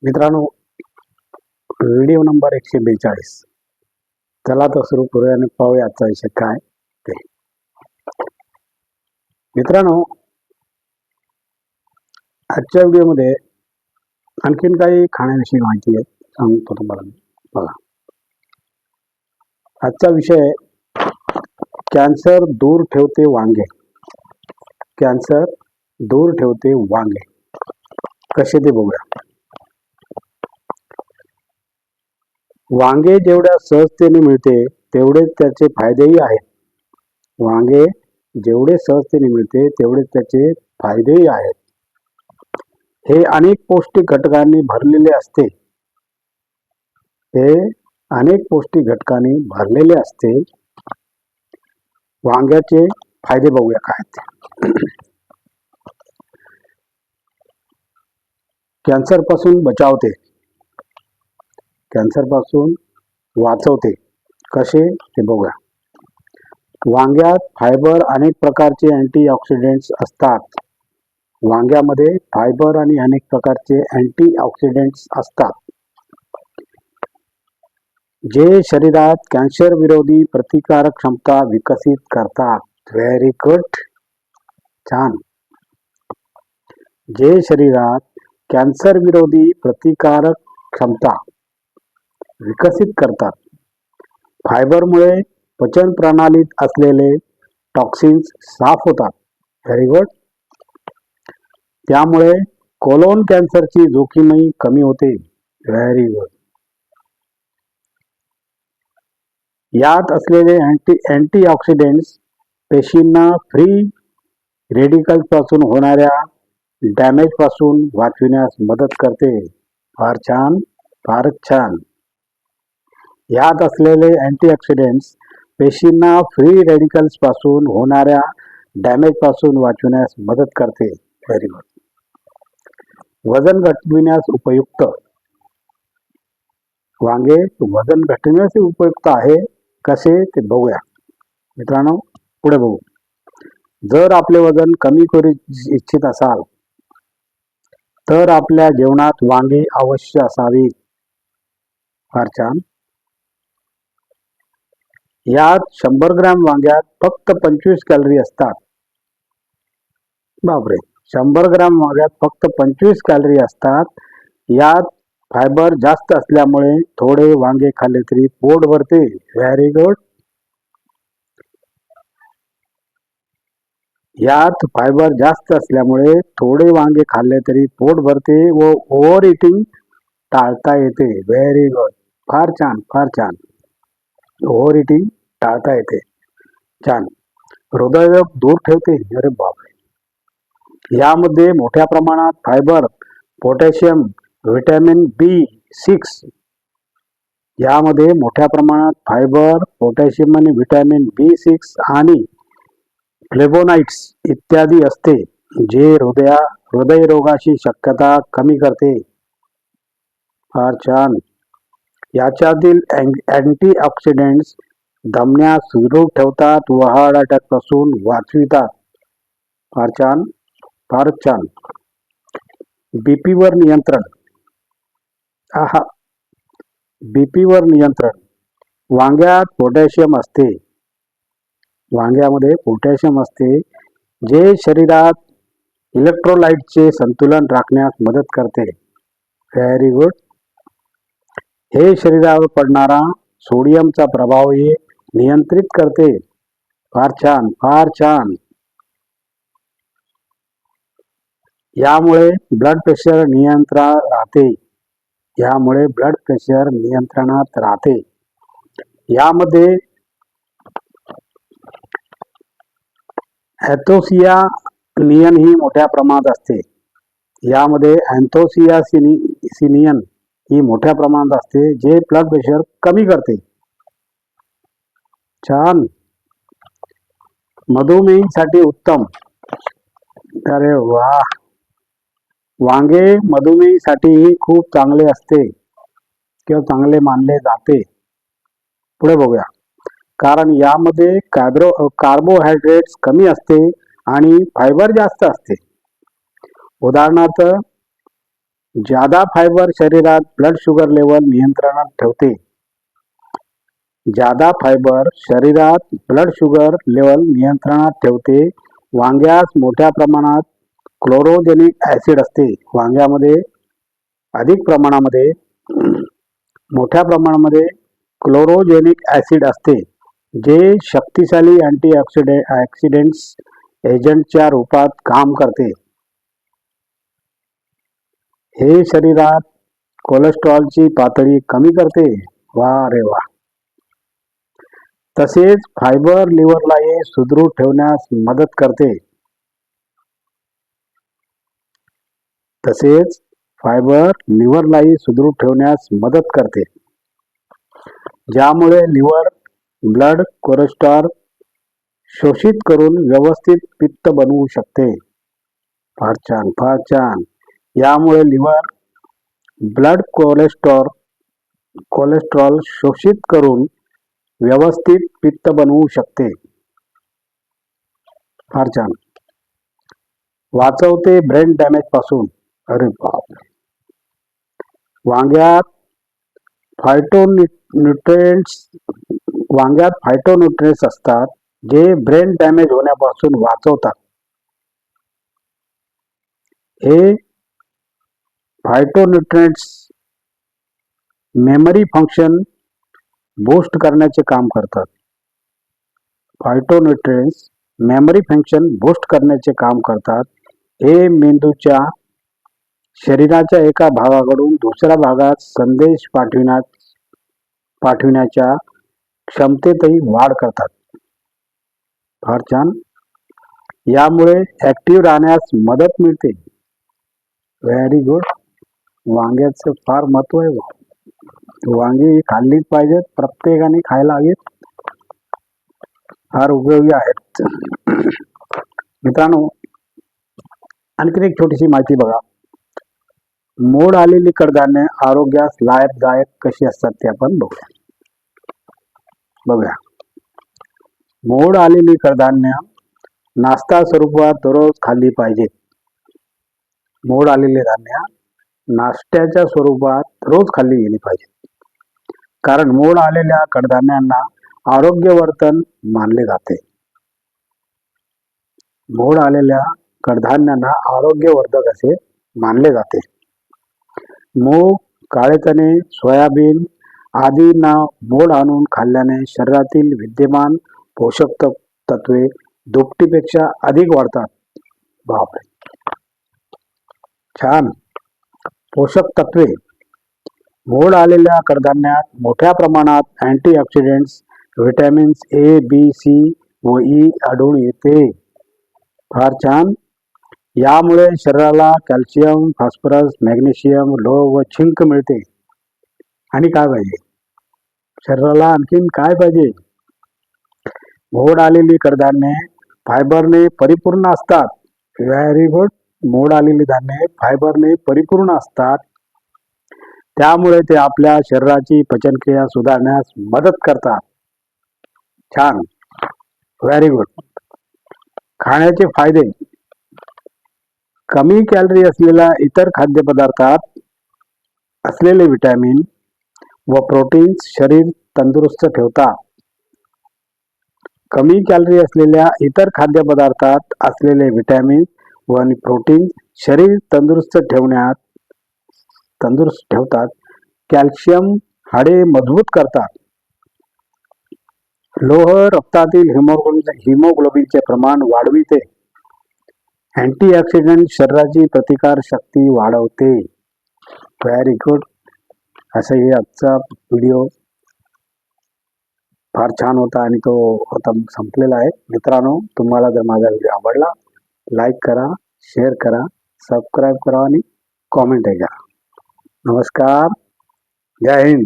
मित्रांनो, video number 142. चला तर सुरू करूया आणि पाहूया आजचा विषय काय ते. मित्रांनो, आजच्या व्हिडिओमध्ये आणखीन काही खाण्याविषयी माहिती आहे सांगतो तुम्हाला. बघा, आजचा विषय कॅन्सर दूर ठेवते वांगे. कॅन्सर दूर ठेवते वांगे कसे ते बघूया. वांगे जेवढ्या सहजतेने मिळते तेवढेच त्याचे फायदेही आहेत. वांगे जेवढे सहजतेने मिळते तेवढेच त्याचे फायदेही आहेत. हे अनेक पौष्टिक घटकांनी भरलेले असते. हे अनेक पौष्टिक घटकांनी भरलेले असते. वांग्याचे फायदे बघूया काय ते. कॅन्सर पासून बचावते. कॅन्सर पासून वाचवते. कसे ते बघूया. वांग्यात फायबर अनेक प्रकारचे अँटीऑक्सिडेंट्स असतात. वांग्यामध्ये फायबर आणि अनेक प्रकारचे अँटीऑक्सिडेंट्स असतात, जे शरीरात कॅन्सर विरोधी प्रतिकारक क्षमता विकसित करतात. व्हेरी गुड, छान. जे शरीरात कॅन्सर विरोधी प्रतिकारक क्षमता विकसित करतात. फायबरमुळे पचन प्रणालीत असलेले टॉक्सिन्स साफ होतात. Very good. त्यामुळे कोलोन कॅन्सरची जोखीमही कमी होते. Very good. यात असलेले अँटीऑक्सिडेंट्स पेशींना फ्री रेडिकल्स पासून होणाऱ्या डॅमेज पासून वाचविण्यास मदत करते. फार छान, फारच छान. यात असलेले अँटीऑक्सिडेंट्स पेशींना फ्री रेडिकल्स पासून होणाऱ्या डॅमेज पासून वाचविण्यास मदत करते. Very good. वजन घटविण्यास उपयुक्त. वांगे वजन घटविण्यास उपयुक्त आहे. कसे ते बघूया. मित्रांनो, पुढे बघू. जर आपले वजन कमी करू इच्छित असाल तर आपल्या जेवणात वांगे अवश्य असावीत. फार छान. यात 100 ग्रॅम वांग्यात फक्त 25 कॅलरी असतात. बापरे, 100 ग्रॅम वांग्यात फक्त 25 कॅलरी असतात. यात फायबर जास्त असल्यामुळे थोडे वांगे खाल्ले तरी पोट भरते. Very good. यात फायबर जास्त असल्यामुळे थोडे वांगे खाल्ले तरी पोट भरते व ओव्हर इटिंग टाळता येते. Very good. फार छान, फार छान. ओव्हर इटिंग टाळता येते. छान. हृदयरोग दूर ठेवते. अरे बापरे. यामध्ये मोठ्या प्रमाणात फायबर, पोटॅशियम, व्हिटॅमिन B6 यामध्ये मोठ्या प्रमाणात फायबर, पोटॅशियम आणि व्हिटॅमिन B6 आणि फ्लेवोनाइड्स इत्यादी असते, जे हृदयरोगाची शक्यता कमी करते. फार छान. याच्यातील अँटीऑक्सिडेंट्स धमन्या सुदृढ ठेवतात व हार्ट अटॅक पासून वाचवितात. फार छान, फारच छान. बीपीवर नियंत्रण. आहा, बीपीवर नियंत्रण. वांग्यात पोटॅशियम असते. वांग्यामध्ये पोटॅशियम असते, जे शरीरात इलेक्ट्रोलाइटचे संतुलन राखण्यास मदत करते. Very good. हे शरीरावर पडणारा सोडियमचा प्रभावही नियंत्रित करते. फार छान, फार छान. यामुळे ब्लड प्रेशर नियंत्रणात राहते. यामुळे ब्लड प्रेशर नियंत्रणात राहते. यामध्ये अँथोसियानिन ही मोठ्या प्रमाणात असते. यामध्ये अँथोसियानिन ही मोठ्या प्रमाणात असते, जे ब्लड प्रेशर कमी करते. छान. मधुमेहीसाठी उत्तम. अरे वा. वांगे मधुमेहीसाठी खूप चांगले असते किंवा चांगले मानले जाते. पुढे बघूया. कारण यामध्ये कार्बोहायड्रेट्स कमी असते आणि फायबर जास्त असते. उदाहरणार्थ ज्यादा फायबर शरीरात ब्लड शुगर लेवल नियंत्रणात ठेवते. ज्यादा फायबर शरीरात ब्लड शुगर लेवल नियंत्रणात ठेवते. वांग्यात मोठ्या प्रमाणात क्लोरोजेनिक ऍसिड असते. वांग्यामध्ये अधिक प्रमाणामध्ये मोठ्या प्रमाणामध्ये क्लोरोजेनिक ऍसिड असते, जे शक्तिशाली अँटीऑक्सिडेंट्स एजंटच्या रूपात काम करते. हे शरीरात कोलेस्ट्रॉलची पातळी कमी करते. वा रे वा. तसेच फायबर लिव्हरलाही सुदृढ ठेवण्यास मदत करते. तसेच फायबर लिव्हरलाही सुदृढ ठेवण्यास मदत करते, ज्यामुळे लिव्हर ब्लड कोलेस्ट्रॉल शोषित करून व्यवस्थित पित्त बनवू शकते. फार छान, फार छान. यामुळे लिव्हर ब्लड कोलेस्ट्रॉल शोषित करून व्यवस्थित पित्त बनवू शकते. फार छान. वाचवते ब्रेन डॅमेज पासून. अरे बाप. वांग्यात फायटोन्यूट्रिएंट्स असतात, जे ब्रेन डॅमेज होण्यापासून वाचवतात. हे फायटोन्यूट्रिएंट्स मेमरी फंक्शन बूस्ट करण्याचे काम करतात. फायटोन्यूट्रिएंट्स मेमरी फंक्शन बूस्ट करण्याचे काम करतात. हे मेंदूच्या शरीराच्या एका भागाकडून दुसऱ्या भागात संदेश पाठविण्याच्या क्षमतेतही वाढ करतात. फार छान. यामुळे ऍक्टिव्ह राहण्यास मदत मिळते. Very good. वांग्याचं फार महत्व आहे. वांगी खाल्लीच पाहिजेत, प्रत्येकाने खायला हवीत. फार उपयोगी आहेत. मित्रांनो, आणखी एक छोटीशी माहिती बघा. मोड आलेली कडधान्य आरोग्यास लाभदायक कशी असतात ते आपण बघूया. मोड आलेली कडधान्य नाश्ता स्वरूपात दररोज खाल्ली पाहिजे. मोड आलेले धान्य नाश्त्याच्या स्वरूपात रोज खाल्ली गेली पाहिजे, कारण मोड आलेल्या कडधान्यांना आरोग्यवर्धन मानले जाते. मोड आलेल्या कडधान्यांना आरोग्यवर्धक असे मानले जाते. मूग, काळे चणे, सोयाबीन आदींना मोड आणून खाल्ल्याने शरीरातील विद्यमान पोषक तत्वे दुपटीपेक्षा अधिक वाढतात. बापरे, छान. पोषक तत्वे. मोड आलेल्या कडधान्यात मोठ्या प्रमाणात अँटीऑक्सिडेंट्स, व्हिटॅमिन्स ए, बी, सी व ई आढळून येते. फार छान. यामुळे शरीराला कॅल्शियम, फॉस्फरस, मॅग्नेशियम, लोह व झिंक मिळते. आणि काय पाहिजे शरीराला? आणखीन काय पाहिजे? मोड आलेली कडधान्ये फायबरने परिपूर्ण असतात. Very good. मोड आलेली धान्ये फायबरने परिपूर्ण असतात, त्यामुळे ते आपल्या शरीराची पचनक्रिया सुधारण्यास मदत करतात. छान. Very good. खाण्याचे फायदे. कमी कॅलरी असलेल्या इतर खाद्यपदार्थात असलेले विटॅमिन व प्रोटीन्स शरीर तंदुरुस्त ठेवतात. कमी कॅलरी असलेल्या इतर खाद्यपदार्थात असलेले विटॅमिन व प्रोटीन्स शरीर तंदुरुस्त ठेवतात. कॅल्शियम हाडे मजबूत करतात. लोह रक्तातील हिमोग्लोबिनचे प्रमाण वाढविते. अँटीऑक्सिडंट शरीराची प्रतिकार शक्ती वाढवते. Very good. असं हे आजचा व्हिडिओ फार छान होता आणि तो आता संपलेला आहे. मित्रांनो, तुम्हाला जर माझा व्हिडिओ आवडला, लाईक करा, शेअर करा, सबस्क्राईब करा आणि कॉमेंट करा. नमस्कार. जय हिंद.